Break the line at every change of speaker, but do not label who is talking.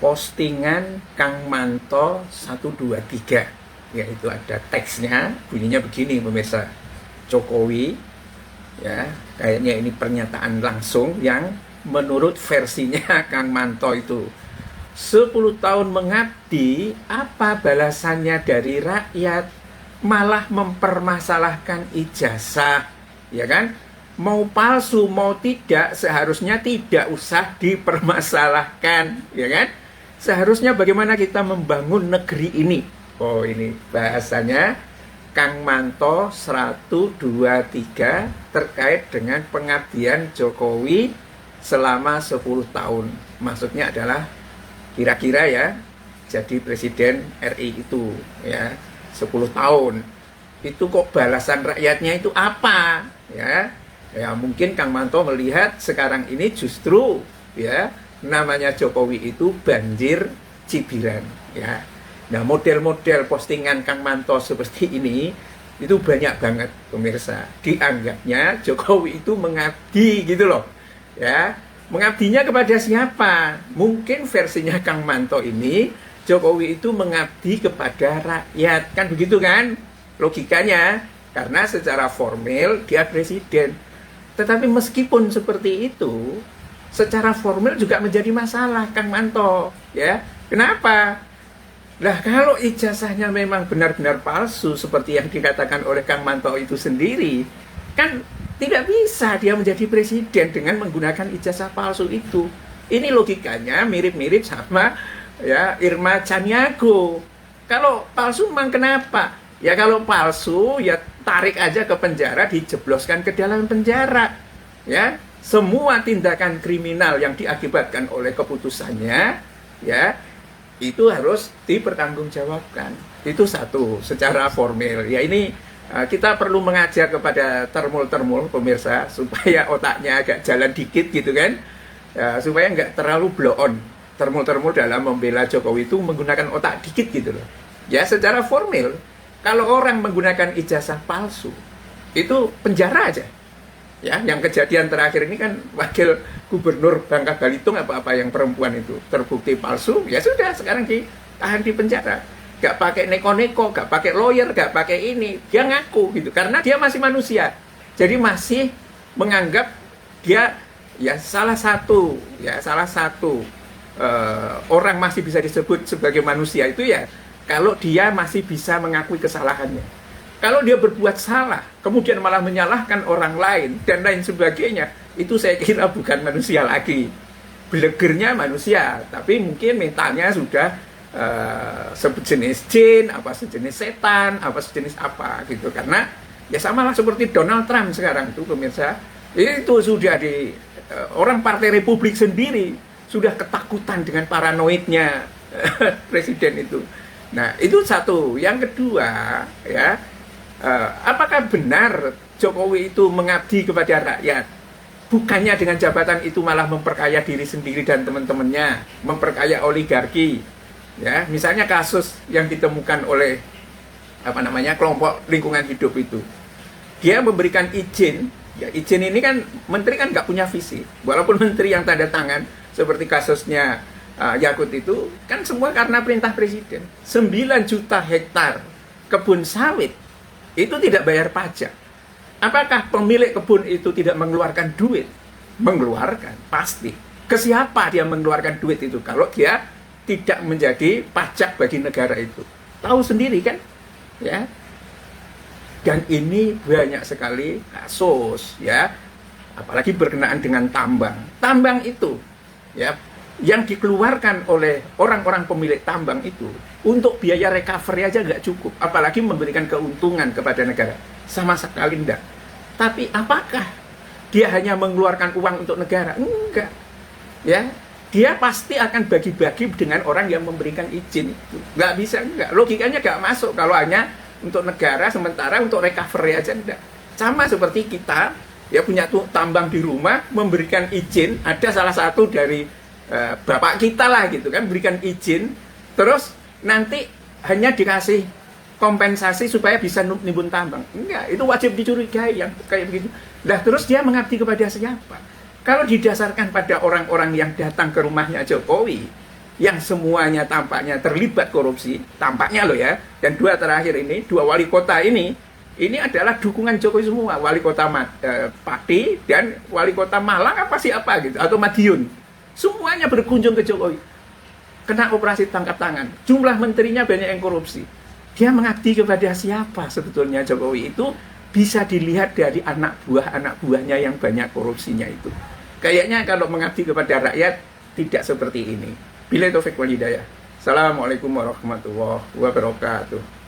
postingan Kang Manto 123, yaitu ada teksnya, bunyinya begini pemirsa. Jokowi, ya kayaknya ini pernyataan langsung yang menurut versinya Kang Manto itu, 10 tahun mengabdi, apa balasannya dari rakyat? Malah mempermasalahkan ijazah, ya kan? Mau palsu mau tidak, seharusnya tidak usah dipermasalahkan, ya kan? Seharusnya bagaimana kita membangun negeri ini. Oh, ini bahasanya Kang Manto 123 terkait dengan pengabdian Jokowi selama 10 tahun. Maksudnya adalah kira-kira ya, jadi presiden RI itu ya 10 tahun. Itu kok balasan rakyatnya itu apa? Ya mungkin Kang Manto melihat sekarang ini justru ya namanya Jokowi itu banjir cibiran ya. Nah, model-model postingan Kang Manto seperti ini itu banyak banget pemirsa. Dianggapnya Jokowi itu mengabdi gitu loh. Ya, mengabdinya kepada siapa? Mungkin versinya Kang Manto ini Jokowi itu mengabdi kepada rakyat, kan begitu kan? Logikanya, karena secara formal dia presiden. Tetapi meskipun seperti itu, secara formal juga menjadi masalah Kang Manto, ya. Kenapa? Nah, kalau ijazahnya memang benar-benar palsu seperti yang dikatakan oleh Kang Manto itu sendiri, kan tidak bisa dia menjadi presiden dengan menggunakan ijazah palsu itu. Ini logikanya mirip-mirip sama ya Irma Caniago. Kalau palsu memang kenapa? Ya kalau palsu ya tarik aja ke penjara, dijebloskan ke dalam penjara. Ya, semua tindakan kriminal yang diakibatkan oleh keputusannya ya itu harus dipertanggungjawabkan. Itu satu secara formal. Ya ini kita perlu mengajar kepada termul-termul pemirsa supaya otaknya agak jalan dikit gitu kan. Ya, supaya nggak terlalu blow on. Termul-termul dalam membela Jokowi itu menggunakan otak dikit gitu loh. Ya secara formal, kalau orang menggunakan ijazah palsu, itu penjara aja. Ya, yang kejadian terakhir ini kan wakil gubernur Bangka Belitung apa-apa yang perempuan itu terbukti palsu, ya sudah sekarang ditahan di penjara. Gak pakai neko-neko, gak pakai lawyer, gak pakai ini, dia ngaku gitu karena dia masih manusia. Jadi masih menganggap dia ya salah satu orang masih bisa disebut sebagai manusia itu ya kalau dia masih bisa mengakui kesalahannya. Kalau dia berbuat salah, kemudian malah menyalahkan orang lain dan lain sebagainya, itu saya kira bukan manusia lagi. Belegernya manusia, tapi mungkin mentalnya sudah sejenis jin, apa sejenis setan, apa sejenis apa gitu. Karena ya samalah seperti Donald Trump sekarang itu pemirsa, itu sudah di orang Partai Republik sendiri sudah ketakutan dengan paranoidnya presiden itu. Nah itu satu. Yang kedua ya, apakah benar Jokowi itu mengabdi kepada rakyat? Bukannya dengan jabatan itu malah memperkaya diri sendiri dan teman-temannya, memperkaya oligarki. Ya, misalnya kasus yang ditemukan oleh kelompok lingkungan hidup itu. Dia memberikan izin, ya izin ini kan menteri kan nggak punya visi. Walaupun menteri yang tanda tangan seperti kasusnya Yakut itu kan semua karena perintah presiden. 9 juta hektar kebun sawit itu tidak bayar pajak. Apakah pemilik kebun itu tidak mengeluarkan duit? Mengeluarkan, pasti. Ke siapa dia mengeluarkan duit itu kalau dia tidak menjadi pajak bagi negara itu? Tahu sendiri kan? Ya. Dan ini banyak sekali kasus ya. Apalagi berkenaan dengan tambang. Tambang itu ya yang dikeluarkan oleh orang-orang pemilik tambang itu untuk biaya recovery aja nggak cukup, apalagi memberikan keuntungan kepada negara, sama sekali enggak. Tapi apakah dia hanya mengeluarkan uang untuk negara? Enggak, ya dia pasti akan bagi-bagi dengan orang yang memberikan izin itu. Nggak bisa, enggak, logikanya nggak masuk kalau hanya untuk negara sementara untuk recovery aja enggak. Sama seperti kita ya punya tambang di rumah, memberikan izin, ada salah satu dari bapak kita lah gitu kan, berikan izin, terus nanti hanya dikasih kompensasi supaya bisa nimbun tambang. Enggak, itu wajib dicurigai yang kayak begitu. Nah terus dia mengabdi kepada siapa? Kalau didasarkan pada orang-orang yang datang ke rumahnya Jokowi, yang semuanya tampaknya terlibat korupsi, tampaknya loh ya. Dan dua terakhir ini, dua wali kota ini adalah dukungan Jokowi semua. Wali kota Pati dan wali kota Malang apa siapa gitu, atau Madiun. Semuanya berkunjung ke Jokowi. Kena operasi tangkap tangan. Jumlah menterinya banyak yang korupsi. Dia mengabdi kepada siapa sebetulnya Jokowi itu bisa dilihat dari anak buahnya yang banyak korupsinya itu. Kayaknya kalau mengabdi kepada rakyat tidak seperti ini. Billahi taufik wal hidayah. Assalamualaikum warahmatullahi wabarakatuh.